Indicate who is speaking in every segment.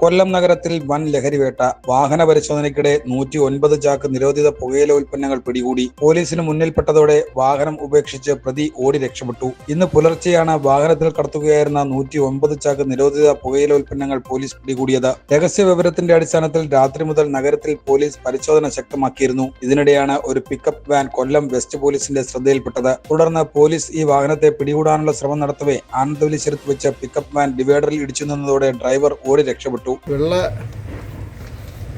Speaker 1: കൊല്ലം നഗരത്തിൽ വൻ ലഹരിവേട്ട. വാഹന പരിശോധനയ്ക്കിടെ 109 ചാക്ക് നിരോധിത പുകയില ഉൽപ്പന്നങ്ങൾ പിടികൂടി. പോലീസിന് മുന്നിൽപ്പെട്ടതോടെ വാഹനം ഉപേക്ഷിച്ച് പ്രതി ഓടി രക്ഷപ്പെട്ടു. ഇന്ന് പുലർച്ചെയാണ് വാഹനത്തിൽ കടത്തുകയായിരുന്ന 109 ചാക്ക് നിരോധിത പുകയില ഉൽപ്പന്നങ്ങൾ പോലീസ് പിടികൂടിയത്. രഹസ്യ വിവരത്തിന്റെ അടിസ്ഥാനത്തിൽ രാത്രി മുതൽ നഗരത്തിൽ പോലീസ് പരിശോധന ശക്തമാക്കിയിരുന്നു. ഇതിനിടെയാണ് ഒരു പിക്കപ്പ് വാൻ കൊല്ലം വെസ്റ്റ് പോലീസിന്റെ ശ്രദ്ധയിൽപ്പെട്ടത്. തുടർന്ന് പോലീസ് ഈ വാഹനത്തെ പിടികൂടാനുള്ള ശ്രമം നടത്തവേ ആനന്ദവല്ലിശ്ശേരത്ത് വെച്ച് പിക്കപ്പ് വാൻ ഡിവൈഡറിൽ ഇടിച്ചു നിന്നതോടെ ഡ്രൈവർ ഓടി രക്ഷപ്പെട്ടു.
Speaker 2: വെള്ള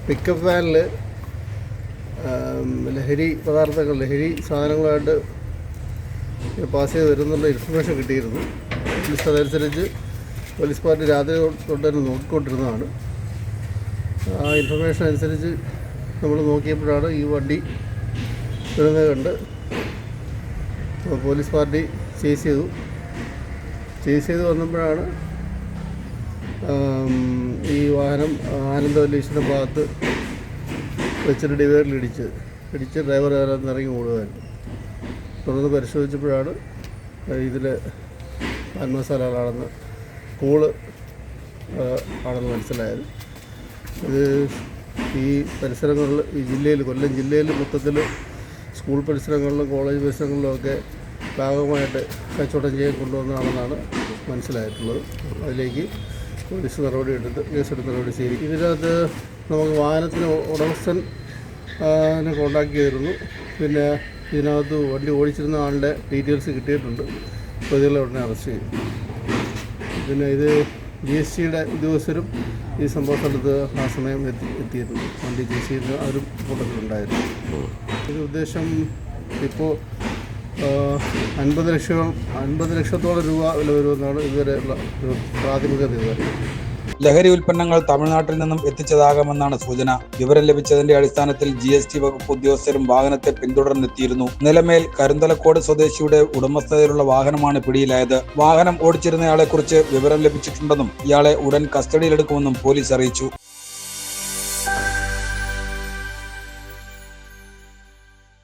Speaker 2: പിക്കപ്പ് വാനിൽ ലഹരി സാധനങ്ങളായിട്ട് പാസ് ചെയ്ത് വരുന്നുള്ള ഇൻഫർമേഷൻ കിട്ടിയിരുന്നു. പോലീസ് അതനുസരിച്ച് പോലീസ് പാർട്ടി രാത്രി തൊട്ട് തന്നെ നോക്കിക്കൊണ്ടിരുന്നതാണ്. ആ ഇൻഫർമേഷൻ അനുസരിച്ച് നമ്മൾ നോക്കിയപ്പോഴാണ് ഈ വണ്ടി വരുന്നത് കണ്ട് പോലീസ് പാർട്ടി ചേസ് ചെയ്ത് വന്നപ്പോഴാണ് ഈ വാഹനം ആനന്ദവല്ലീശ്വരം ഭാഗത്ത് വെച്ചിട്ട് ഡിവൈഡറിൽ ഇടിച്ച് ഡ്രൈവർ ഇറങ്ങി ഓടുകയായിരുന്നു. തുടർന്ന് പരിശോധിച്ചപ്പോഴാണ് ഇതിൽ പാൻ മസാലകളാണെന്ന് ആണെന്ന് മനസ്സിലായത്. ഇത് ഈ പരിസരങ്ങളിൽ കൊല്ലം ജില്ലയിൽ മൊത്തത്തിൽ സ്കൂൾ പരിസരങ്ങളിലും കോളേജ് പരിസരങ്ങളിലുമൊക്കെ ഭാഗമായിട്ട് കച്ചവടം ചെയ്യാൻ കൊണ്ടുവന്നതാണെന്നാണ് മനസ്സിലായിട്ടുള്ളത്. അതിലേക്ക് പോലീസ് കേസെടുത്ത് നടപടി സ്വീകരിക്കും. ഇതിനകത്ത് നമുക്ക് വാഹനത്തിന് ഉടമസ്ഥനെ കോൺടാക്ട് ചെയ്തിരുന്നു. പിന്നെ ഇതിനകത്ത് വണ്ടി ഓടിച്ചിരുന്ന ആളുടെ ഡീറ്റെയിൽസ് കിട്ടിയിട്ടുണ്ട്. പ്രതികളെ ഉടനെ അറസ്റ്റ് ചെയ്യും. പിന്നെ ഇത് GSTയുടെ ഉദ്യോഗസ്ഥരും ഈ സംഭവ സ്ഥലത്ത് ആ സമയം എത്തിയിരുന്നു. വണ്ടി GST അവരും കൂട്ടത്തിലുണ്ടായിരുന്നു. ഇത് ഉദ്ദേശം ഇപ്പോൾ 50 ലക്ഷത്തോളം രൂപ വില വരുമെന്നാണ് ഇതുവരെയുള്ള ഒരു പ്രാഥമിക നിഗമനം.
Speaker 1: ലഹരി ഉൽപ്പന്നങ്ങൾ തമിഴ്നാട്ടിൽ നിന്നും എത്തിച്ചതാകാമെന്നാണ് സൂചന. വിവരം ലഭിച്ചതിന്റെ അടിസ്ഥാനത്തിൽ GST വകുപ്പ് ഉദ്യോഗസ്ഥരും വാഹനത്തെ പിന്തുടർന്നെത്തിയിരുന്നു. നിലമേൽ കരുന്തലക്കോട് സ്വദേശിയുടെ ഉടമസ്ഥതയിലുള്ള വാഹനമാണ് പിടിയിലായത്. വാഹനം ഓടിച്ചിരുന്നയാളെക്കുറിച്ച് വിവരം ലഭിച്ചിട്ടുണ്ടെന്നും ഇയാളെ ഉടൻ കസ്റ്റഡിയിലെടുക്കുമെന്നും പോലീസ് അറിയിച്ചു.